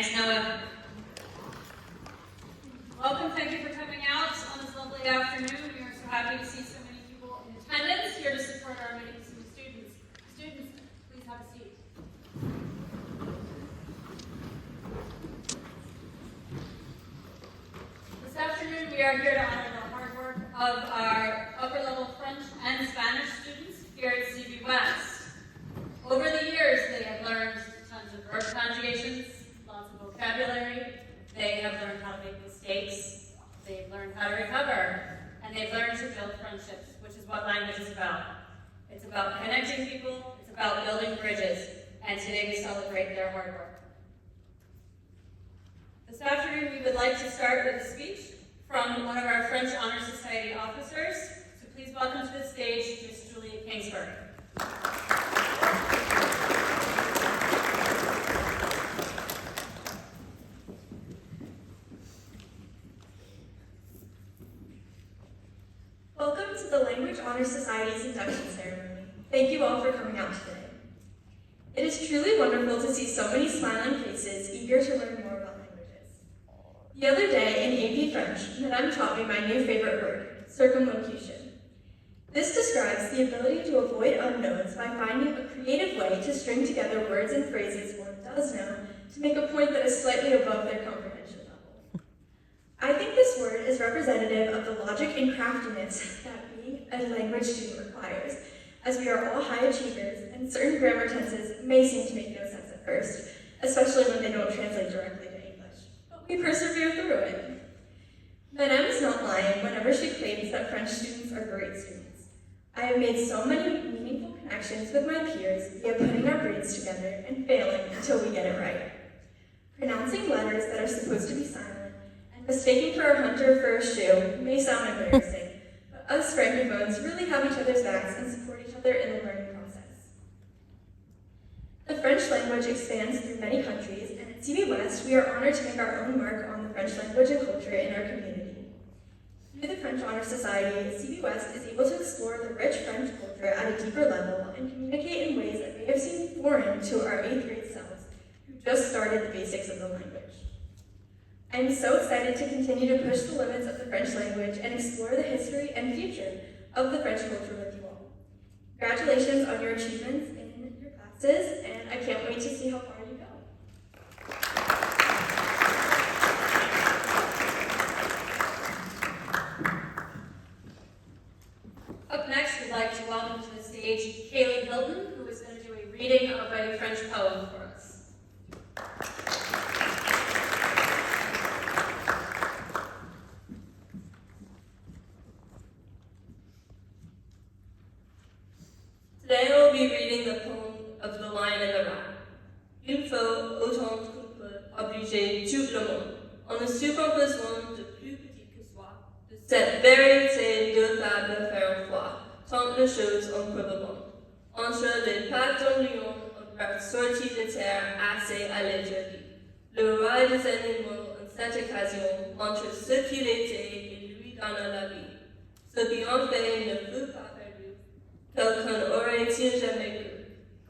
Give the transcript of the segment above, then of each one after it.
Thanks, Noah. Welcome, thank you for coming out on this lovely afternoon. We are so happy to see so many people in attendance here to support our many students. Students, please have a seat. This afternoon, we are here to honor the hard work of our upper-level French and Spanish students here at CB West. Over the years, they have learned tons of verb conjugations, lots of vocabulary. They have learned how to make mistakes. They've learned how to recover. And they've learned to build friendships, which is what language is about. It's about connecting people. It's about building bridges. And today we celebrate their hard work. This afternoon, we would like to start with a speech from one of our French Honor Society officers. So please welcome to the stage Miss Julia Kingsford. Welcome to the Language Honor Society's induction ceremony. Thank you all for coming out today. It is truly wonderful to see so many smiling faces eager to learn more about languages. The other day in AP French, Madame taught me my new favorite word, circumlocution. This describes the ability to avoid unknowns by finding a creative way to string together words and phrases one does know to make a point that is slightly above their comprehension level. I think this word is representative of the logic and craftiness that being a language student requires, as we are all high achievers, and certain grammar tenses may seem to make no sense at first, especially when they don't translate directly to English. But we persevere through it. Madame is not lying whenever she claims that French students are great students. I have made so many meaningful connections with my peers via putting our brains together and failing until we get it right. Pronouncing letters that are supposed to be silent, mistaking for a hunter for a shoe may sound embarrassing, but us francophones really have each other's backs and support each other in the learning process. The French language expands through many countries, and at CB West, we are honored to make our own mark on the French language and culture in our community. Through the French Honor Society, CB West is able to explore the rich French culture at a deeper level and communicate in ways that may have seemed foreign to our 8th grade selves, who just started the basics of the language. I am so excited to continue to push the limits of the French language and explore the history and future of the French culture with you all. Congratulations on your achievements in your classes, and I can't wait to see how far you go. Up next, we'd like to welcome to the stage Kaylee Hilton, who is going to do a reading of a French poem for us. Today I will be reading the poem of The Lion and the Rat. Il faut autant qu'on peut obliger tout le monde, en ne souffrant besoin de plus petit que soi, de cette vérité deux fables faire foi, tant de choses improbables. Entre les pattes d'un lion, un rat sorti de terre assez à l'étoile. Le roi des animaux, en cette occasion, entre ce qu'il était et lui donna la vie. Ce qui en fait ne fut pas perdu. Quelqu'un aurait-il jamais cru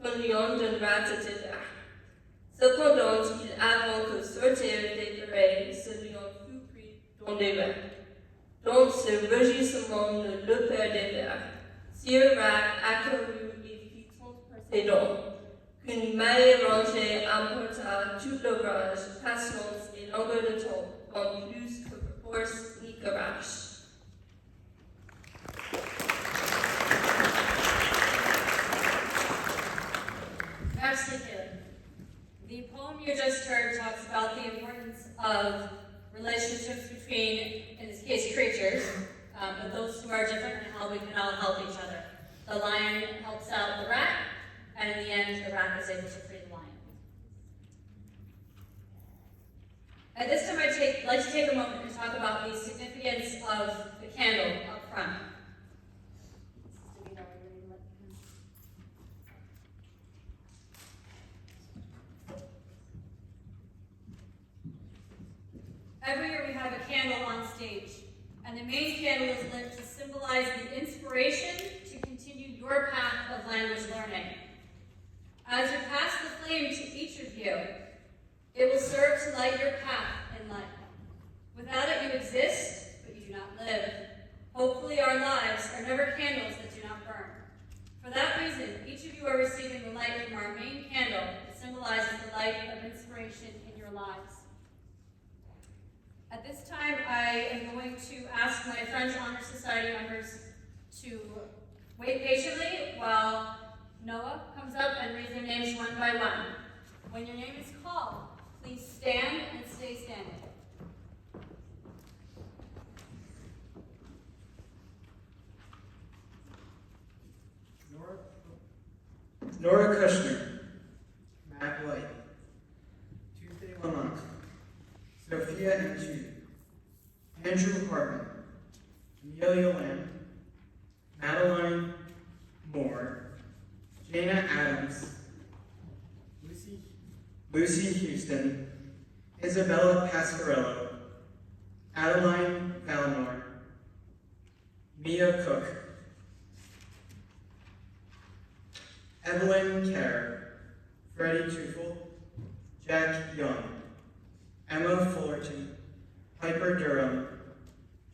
qu'un lion d'un rat était là? Cependant, avant que sortir des forêts, ce lion fut pris dans des rats. Dans ce rugissement de le père des vers, Sir Rat accourut et fit tant par ses dents, qu'une maille rangée emporta toute l'orage, patience et longueur de temps, en plus que force ni courage. Merci, Kaylee. The poem you just heard talks about the importance of relationships between, in this case, creatures, but those who are different and how we can all help each other. The lion helps out the rat, and in the end, the rat is able to free the lion. At this time, I'd like to take a moment to talk about the significance of the candle up front. Every year we have a candle on stage, and the main candle is lit to symbolize the inspiration to continue your path of language learning. As you pass the flame to each of you, It will serve to light your path in life. Without it, you exist, but you do not live. Hopefully, our lives are never candles that do not burn. For that reason, each of you are receiving the light from our main candle that symbolizes the light of inspiration in your lives. At this time, I am going to ask my French Honor Society members to wait patiently while Noah comes up and reads their names one by one. When your name is called, please stand and stay standing. Nora Kushner, Matt White, Tuesday Lamont, Sophia and Jude, Andrew Hartman, Amelia Lamb, Madeline Moore, Jana Adams, Lucy Houston, Isabella Pasquarello, Adeline Valmore, Mia Cook, Evelyn Kerr, Freddie Tufel, Jack Young, Emma Fullerton, Piper Durham,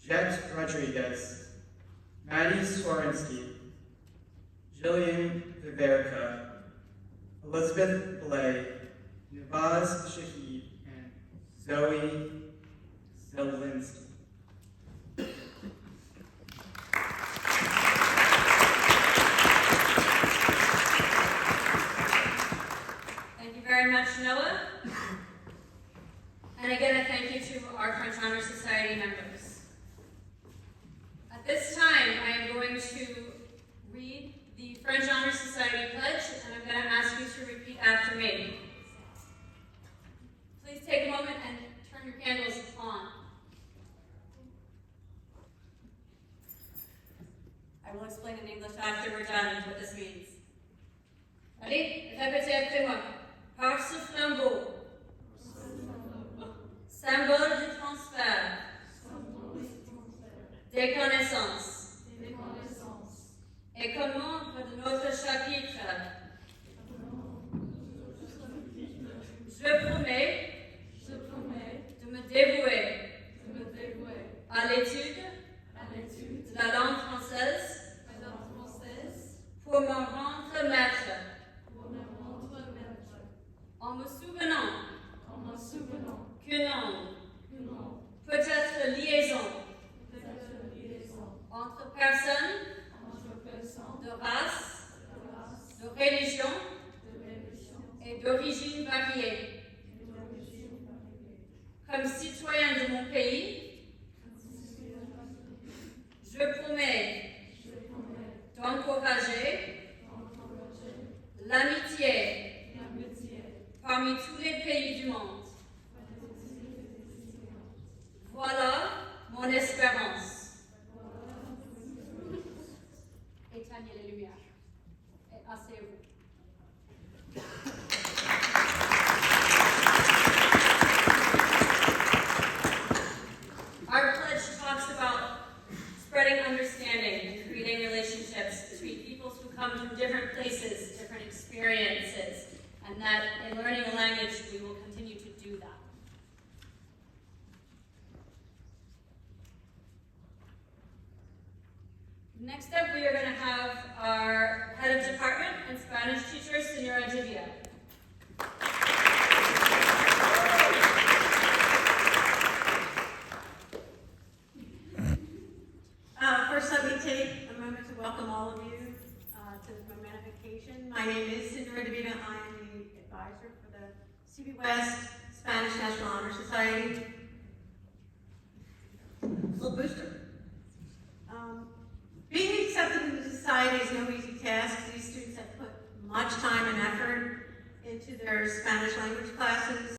Jet Rodriguez, Maddie Swarensky, Jillian Viverka, Elizabeth Blay, Nabaz Shahid, and Zoe Zelensky. Very much, Noah. And again, a thank you to our French Honor Society members. At this time, I am going to read the French Honor Society pledge, and I'm going to ask you to repeat after me. Please take a moment and turn your candles on. I will explain in English after we're done what this means. Ready? Répétez après moi. Par ce flambeau, symbole du transfert, des connaissances, et comme membre de notre chapitre, je promets de me dévouer à l'étude de la langue française pour m'en rendre maître. En me souvenant qu'une langue peut être liaison entre personnes de race, de religion et d'origine variée. Comme citoyen de mon pays, je promets d'encourager l'amitié parmi tous les pays du monde. Voilà mon espérance. Éteignez les lumières et asseyez-vous. Our pledge talks about spreading understanding and creating relationships between peoples who come from different places, different experiences. And that in learning a language, we will continue to do that. Next up, we are going to have our head of department and Spanish teacher, Senora Divia. First, let me take a moment to welcome all of you to this momentous occasion. My name is Senora Divia. I am the advisor for the CB West Spanish National Honor Society. Little booster. Being accepted into the society is no easy task. These students have put much time and effort into their Spanish language classes.